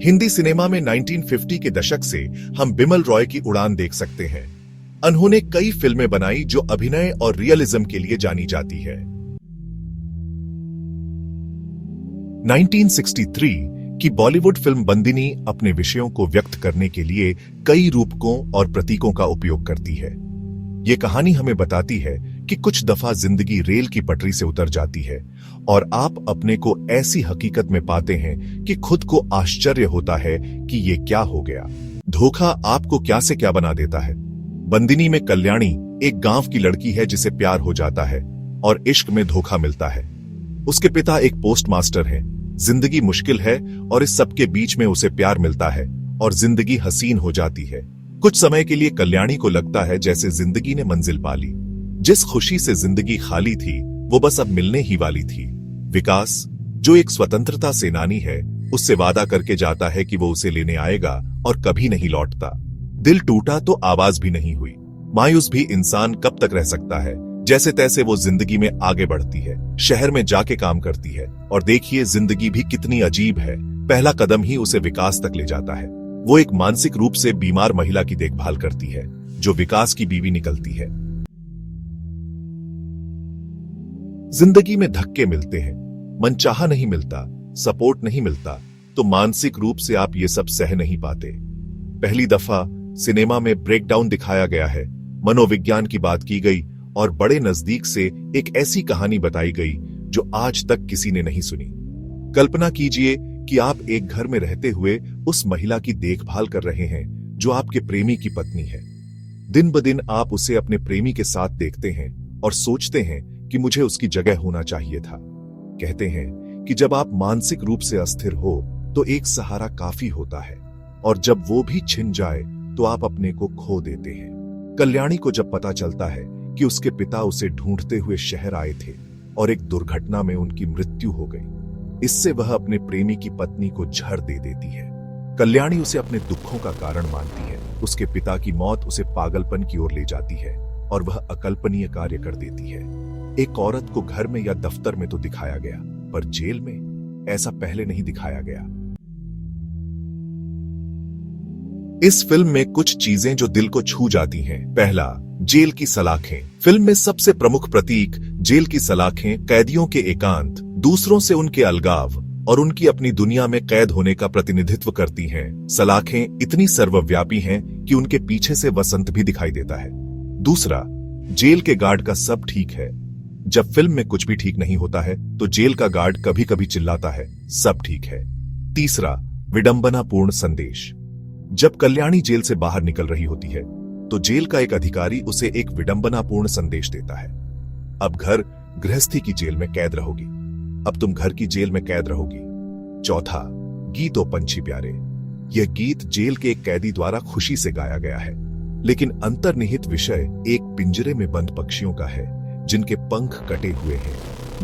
Hindi cinema में 1950 के दशक से हम बिमल रॉय की उड़ान देख सकते हैं। उन्होंने कई फिल्में बनाई जो अभिनय और रियलिज्म के लिए जानी जाती है। 1963 की बॉलीवुड फिल्म बंदिनी अपने विषयों को व्यक्त करने के लिए कई रूपकों और प्रतीकों का उपयोग करती है। ये कहानी हमें बताती है कि कुछ दफा जिंदगी रेल की पटरी से उतर जाती है और आप अपने को ऐसी हकीकत में पाते हैं कि खुद को आश्चर्य होता है कि ये क्या हो गया। धोखा आपको क्या से क्या बना देता है। बंदिनी में कल्याणी एक गांव की लड़की है जिसे प्यार हो जाता है और इश्क में धोखा मिलता है। उसके पिता एक पोस्टमास्टर हैं। जिंदगी मुश्किल है और इस सब के बीच में उसे प्यार मिलता है और जिंदगी हसीन हो जाती है। कुछ समय के लिए कल्याणी को लगता है जैसे जिंदगी ने मंजिल पा ली। जिस खुशी से जिंदगी खाली थी वो बस अब मिलने ही वाली थी। विकास, जो एक स्वतंत्रता सेनानी है, उससे वादा करके जाता है कि वो उसे लेने आएगा और कभी नहीं लौटता। दिल टूटा तो आवाज भी नहीं हुई। मायूस भी इंसान कब तक रह सकता है। जैसे तैसे वो जिंदगी में आगे बढ़ती है, शहर में जाके काम करती है और देखिए जिंदगी भी कितनी अजीब है। पहला कदम ही उसे विकास तक ले जाता है। वो एक मानसिक रूप से बीमार महिला की देखभाल करती है जो विकास की बीवी निकलती है। जिंदगी में धक्के मिलते हैं, मनचाहा नहीं मिलता, सपोर्ट नहीं मिलता, तो मानसिक रूप से आप ये सब सह नहीं पाते। पहली दफा सिनेमा में ब्रेकडाउन दिखाया गया है, मनोविज्ञान की बात की गई और बड़े नजदीक से एक ऐसी कहानी बताई गई जो आज तक किसी ने नहीं सुनी। कल्पना कीजिए कि आप एक घर में रहते हुए उस महिला की देखभाल कर रहे हैं जो आपके प्रेमी की पत्नी है। दिन ब दिन आप उसे अपने प्रेमी के साथ देखते हैं और सोचते हैं कि मुझे उसकी जगह होना चाहिए था। कहते हैं कि जब आप मानसिक रूप से अस्थिर हो तो एक सहारा काफी होता है और जब वो भी छिन जाए तो आप अपने को खो देते हैं। कल्याणी को जब पता चलता है कि उसके पिता उसे ढूंढते हुए शहर आए थे और एक दुर्घटना में उनकी मृत्यु हो गई, इससे वह अपने प्रेमी की पत्नी को झड़ दे देती है। कल्याणी उसे अपने दुखों का कारण मानती है। उसके पिता की मौत उसे पागलपन की ओर ले जाती है और वह अकल्पनीय कार्य कर देती है। एक औरत को घर में या दफ्तर में तो दिखाया गया, पर जेल में ऐसा पहले नहीं दिखाया गया। इस फिल्म में कुछ चीजें जो दिल को छू जाती हैं। पहला, जेल की सलाखें। फिल्म में सबसे प्रमुख प्रतीक जेल की सलाखें कैदियों के एकांत, दूसरों से उनके अलगाव और उनकी अपनी दुनिया में कैद होने का प्रतिनिधित्व करती हैं। सलाखें इतनी सर्वव्यापी हैं कि उनके पीछे से वसंत भी दिखाई देता है। दूसरा, जेल के गार्ड का सब ठीक है। जब फिल्म में कुछ भी ठीक नहीं होता है तो जेल का गार्ड कभी कभी चिल्लाता है, सब ठीक है। तीसरा, विडंबनापूर्ण संदेश। जब कल्याणी जेल से बाहर निकल रही होती है तो जेल का एक अधिकारी उसे एक विडंबनापूर्ण संदेश देता है, अब घर गृहस्थी की जेल में कैद रहोगी, अब तुम घर की जेल में कैद रहोगी। चौथा, गीत ओ पंछी प्यारे। यह गीत जेल के एक कैदी द्वारा खुशी से गाया गया है, लेकिन अंतर्निहित विषय एक पिंजरे में बंद पक्षियों का है जिनके पंख कटे हुए हैं।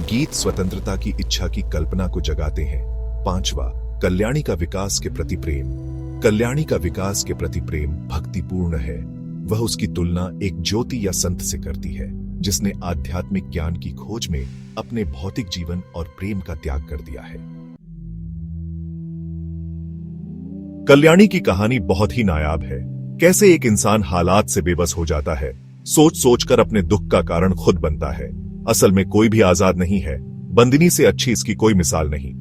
गीत स्वतंत्रता की इच्छा की कल्पना को जगाते हैं। पांचवा, कल्याणी का विकास के प्रति प्रेम। कल्याणी का विकास के प्रति प्रेम भक्तिपूर्ण है। वह उसकी तुलना एक ज्योति या संत से करती है जिसने आध्यात्मिक ज्ञान की खोज में अपने भौतिक जीवन और प्रेम का त्याग कर दिया है। कल्याणी की कहानी बहुत ही नायाब है। कैसे एक इंसान हालात से बेबस हो जाता है, सोच सोचकर अपने दुख का कारण खुद बनता है। असल में कोई भी आजाद नहीं है। बंदिनी से अच्छी इसकी कोई मिसाल नहीं।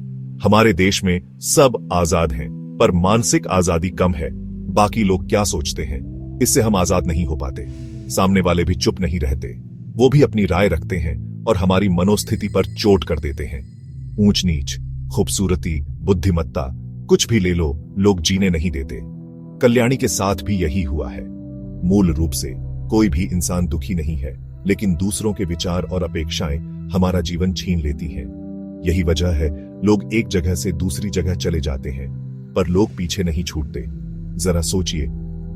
हमारे देश में सब आजाद हैं, पर मानसिक आजादी कम है। बाकी लोग क्या सोचते हैं, इससे हम आजाद नहीं हो पाते। सामने वाले भी चुप नहीं रहते, वो भी अपनी राय रखते हैं और हमारी मनोस्थिति पर चोट कर देते हैं। ऊंच नीच, खूबसूरती, बुद्धिमत्ता, कुछ भी ले लो, लोग जीने नहीं देते। कल्याणी के साथ भी यही हुआ है। मूल रूप से कोई भी इंसान दुखी नहीं है, लेकिन दूसरों के विचार और अपेक्षाएं हमारा जीवन छीन लेती हैं। यही वजह है लोग एक जगह से दूसरी जगह चले जाते हैं, पर लोग पीछे नहीं छूटते। जरा सोचिए,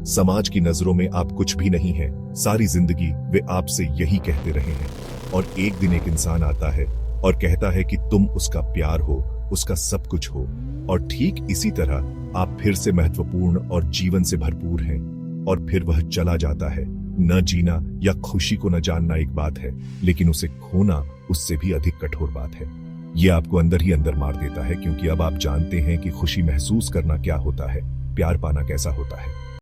समाज की नजरों में आप कुछ भी नहीं हैं। सारी जिंदगी वे आपसे यही कहते रहे हैं और एक दिन एक इंसान आता है और कहता है कि तुम उसका प्यार हो, उसका सब कुछ हो, और ठीक इसी तरह आप फिर से महत्वपूर्ण और जीवन से भरपूर हैं, और फिर वह चला जाता है। न जीना या खुशी को न जानना एक बात है, लेकिन उसे खोना उससे भी अधिक कठोर बात है। ये आपको अंदर ही अंदर मार देता है, क्योंकि अब आप जानते हैं कि खुशी महसूस करना क्या होता है, प्यार पाना कैसा होता है।